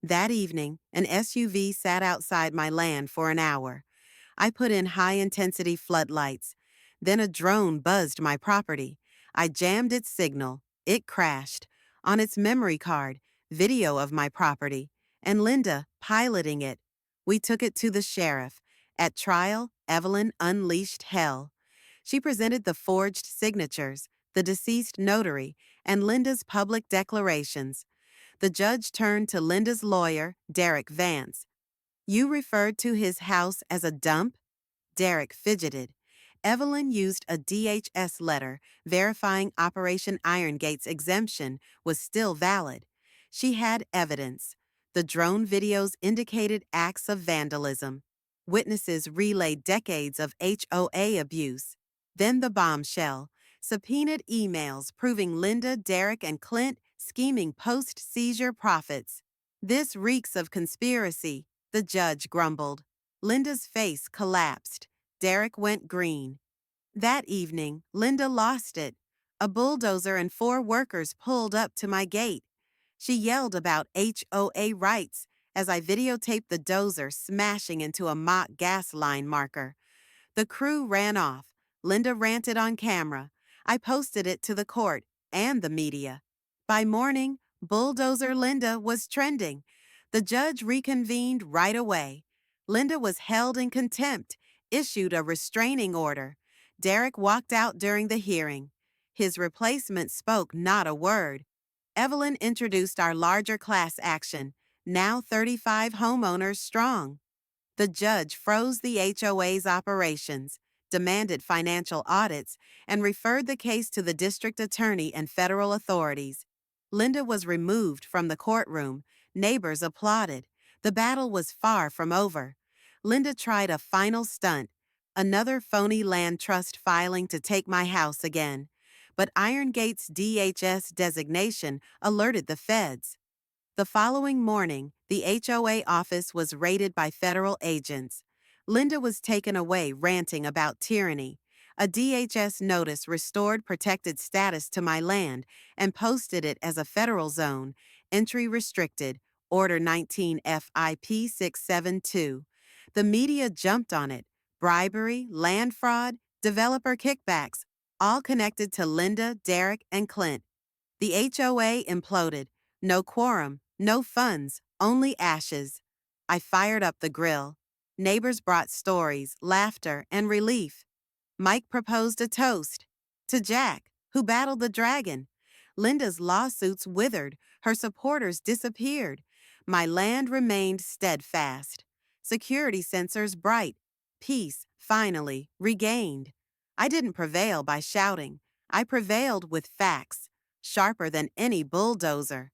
That evening, an SUV sat outside my land for an hour. I put in high-intensity floodlights. Then a drone buzzed my property. I jammed its signal. It crashed. On its memory card, video of my property, and Linda piloting it. We took it to the sheriff. At trial, Evelyn unleashed hell. She presented the forged signatures, the deceased notary, and Linda's public declarations. The judge turned to Linda's lawyer, Derek Vance. "You referred to his house as a dump?" Derek fidgeted. Evelyn used a DHS letter verifying Operation Irongate's exemption was still valid. She had evidence. The drone videos indicated acts of vandalism. Witnesses relayed decades of HOA abuse. Then the bombshell: subpoenaed emails proving Linda, Derek, and Clint scheming post-seizure profits. "This reeks of conspiracy," the judge grumbled. Linda's face collapsed. Derek went green. That evening, Linda lost it. A bulldozer and 4 workers pulled up to my gate. She yelled about HOA rights as I videotaped the dozer smashing into a mock gas line marker. The crew ran off. Linda ranted on camera. I posted it to the court and the media. By morning, Bulldozer Linda was trending. The judge reconvened right away. Linda was held in contempt, issued a restraining order. Derek walked out during the hearing. His replacement spoke not a word. Evelyn introduced our larger class action, now 35 homeowners strong. The judge froze the HOA's operations, demanded financial audits, and referred the case to the district attorney and federal authorities. Linda was removed from the courtroom. Neighbors applauded. The battle was far from over. Linda tried a final stunt, another phony land trust filing to take my house again. But Irongate's DHS designation alerted the feds. The following morning, the HOA office was raided by federal agents. Linda was taken away ranting about tyranny. A DHS notice restored protected status to my land and posted it as a federal zone, entry restricted, Order 19 FIP 672. The media jumped on it. Bribery, land fraud, developer kickbacks, all connected to Linda, Derek, and Clint. The HOA imploded. No quorum, no funds, only ashes. I fired up the grill. Neighbors brought stories, laughter, and relief. Mike proposed a toast to Jack, who battled the dragon. Linda's lawsuits withered. Her supporters disappeared. My land remained steadfast. Security sensors bright. Peace, finally, regained. I didn't prevail by shouting. I prevailed with facts, sharper than any bulldozer.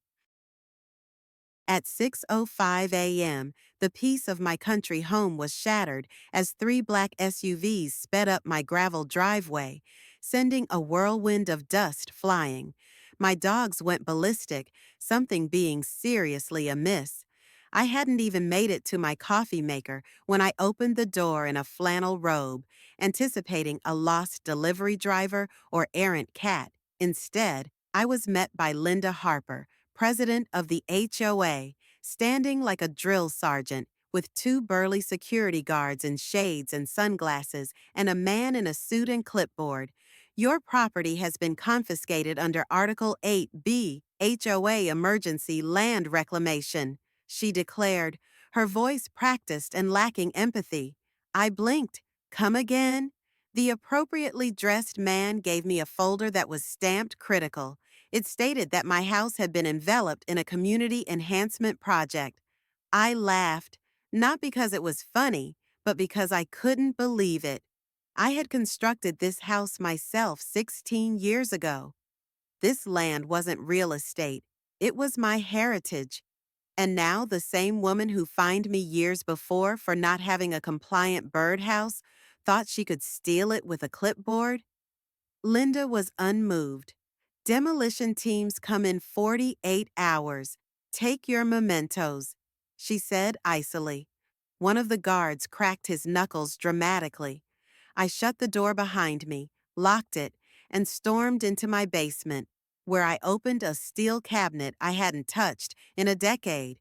At 6:05 a.m., the peace of my country home was shattered as 3 black SUVs sped up my gravel driveway, sending a whirlwind of dust flying. My dogs went ballistic, something being seriously amiss. I hadn't even made it to my coffee maker when I opened the door in a flannel robe, anticipating a lost delivery driver or errant cat. Instead, I was met by Linda Harper, president of the HOA, standing like a drill sergeant with 2 burly security guards in shades and sunglasses and a man in a suit and clipboard. "Your property has been confiscated under Article 8B, HOA Emergency Land Reclamation," she declared, her voice practiced and lacking empathy. I blinked. "Come again?" The appropriately dressed man gave me a folder that was stamped critical. It stated that my house had been enveloped in a community enhancement project. I laughed, not because it was funny, but because I couldn't believe it. I had constructed this house myself 16 years ago. This land wasn't real estate. It was my heritage. And now the same woman who fined me years before for not having a compliant birdhouse thought she could steal it with a clipboard? Linda was unmoved. "Demolition teams come in 48 hours. Take your mementos," she said icily. One of the guards cracked his knuckles dramatically. I shut the door behind me, locked it, and stormed into my basement, where I opened a steel cabinet I hadn't touched in a decade.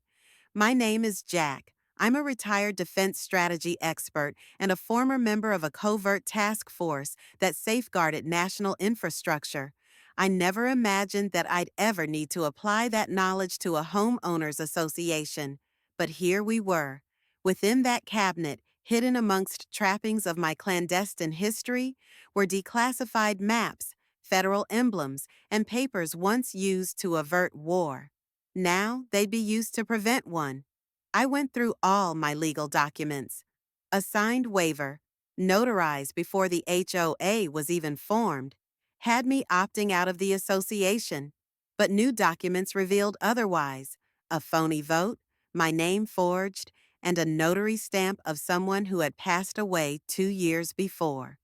My name is Jack. I'm a retired defense strategy expert and a former member of a covert task force that safeguarded national infrastructure. I never imagined that I'd ever need to apply that knowledge to a homeowners association. But here we were. Within that cabinet, hidden amongst trappings of my clandestine history, were declassified maps, federal emblems, and papers once used to avert war. Now they'd be used to prevent one. I went through all my legal documents. A signed waiver, notarized before the HOA was even formed, had me opting out of the association. But new documents revealed otherwise: a phony vote, my name forged, and a notary stamp of someone who had passed away 2 years before.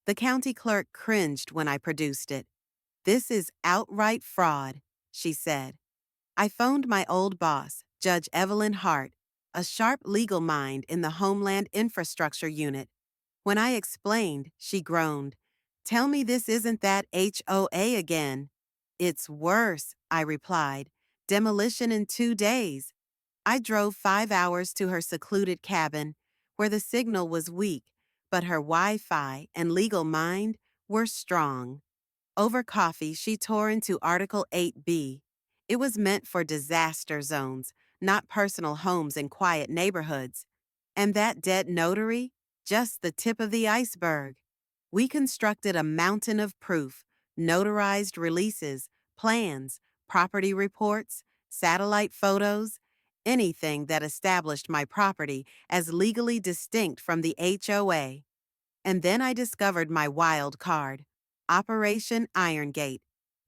The county clerk cringed when I produced it. "This is outright fraud," she said. I phoned my old boss, Judge Evelyn Hart, a sharp legal mind in the Homeland Infrastructure Unit. When I explained, she groaned. "Tell me this isn't that HOA again." "It's worse," I replied. "Demolition in 2 days." I drove 5 hours to her secluded cabin, where the signal was weak, but her Wi-Fi and legal mind were strong. Over coffee, she tore into Article 8B. It was meant for disaster zones, not personal homes in quiet neighborhoods. And that dead notary? Just the tip of the iceberg. We constructed a mountain of proof: notarized releases, plans, property reports, satellite photos, anything that established my property as legally distinct from the HOA. And then I discovered my wild card: Operation Irongate.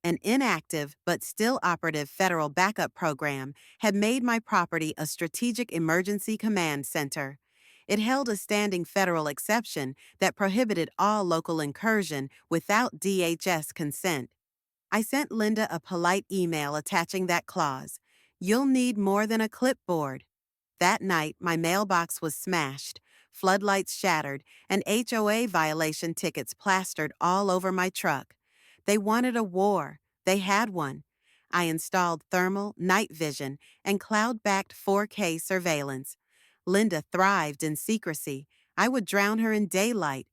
An inactive but still operative federal backup program had made my property a strategic emergency command center. It held a standing federal exception that prohibited all local incursion without DHS consent. I sent Linda a polite email attaching that clause. "You'll need more than a clipboard." That night, my mailbox was smashed, floodlights shattered, and HOA violation tickets plastered all over my truck. They wanted a war. They had one. I installed thermal, night vision, and cloud-backed 4K surveillance. Linda thrived in secrecy. I would drown her in daylight.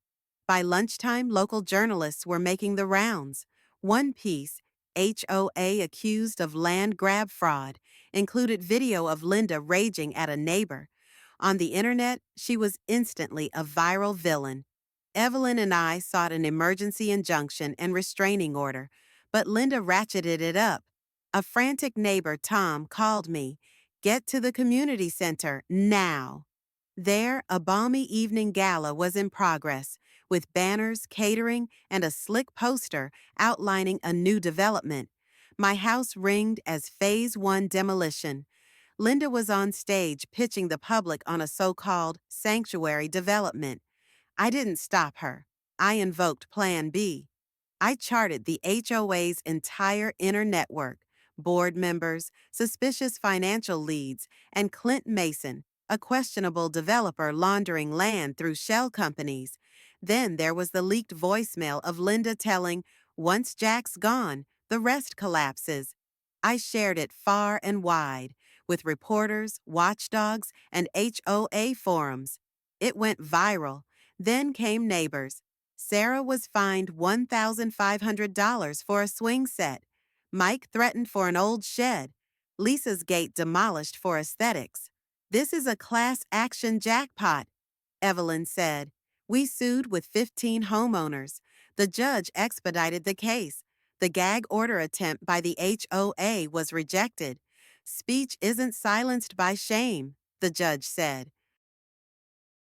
By lunchtime, local journalists were making the rounds. One piece, "HOA accused of land grab fraud," included video of Linda raging at a neighbor. On the internet, she was instantly a viral villain. Evelyn and I sought an emergency injunction and restraining order, but Linda ratcheted it up. A frantic neighbor, Tom, called me. "Get to the community center now." There, a balmy evening gala was in progress, with banners, catering, and a slick poster outlining a new development. My house ringed as Phase 1 demolition. Linda was on stage pitching the public on a so-called sanctuary development. I didn't stop her. I invoked Plan B. I charted the HOA's entire inner network: board members, suspicious financial leads, and Clint Mason, a questionable developer laundering land through shell companies. Then there was the leaked voicemail of Linda telling, "Once Jack's gone, the rest collapses." I shared it far and wide, with reporters, watchdogs, and HOA forums. It went viral. Then came neighbors. Sarah was fined $1,500 for a swing set. Mike threatened for an old shed. Lisa's gate demolished for aesthetics. "This is a class action jackpot," Evelyn said. We sued with 15 homeowners. The judge expedited the case. The gag order attempt by the HOA was rejected. "Speech isn't silenced by shame," the judge said.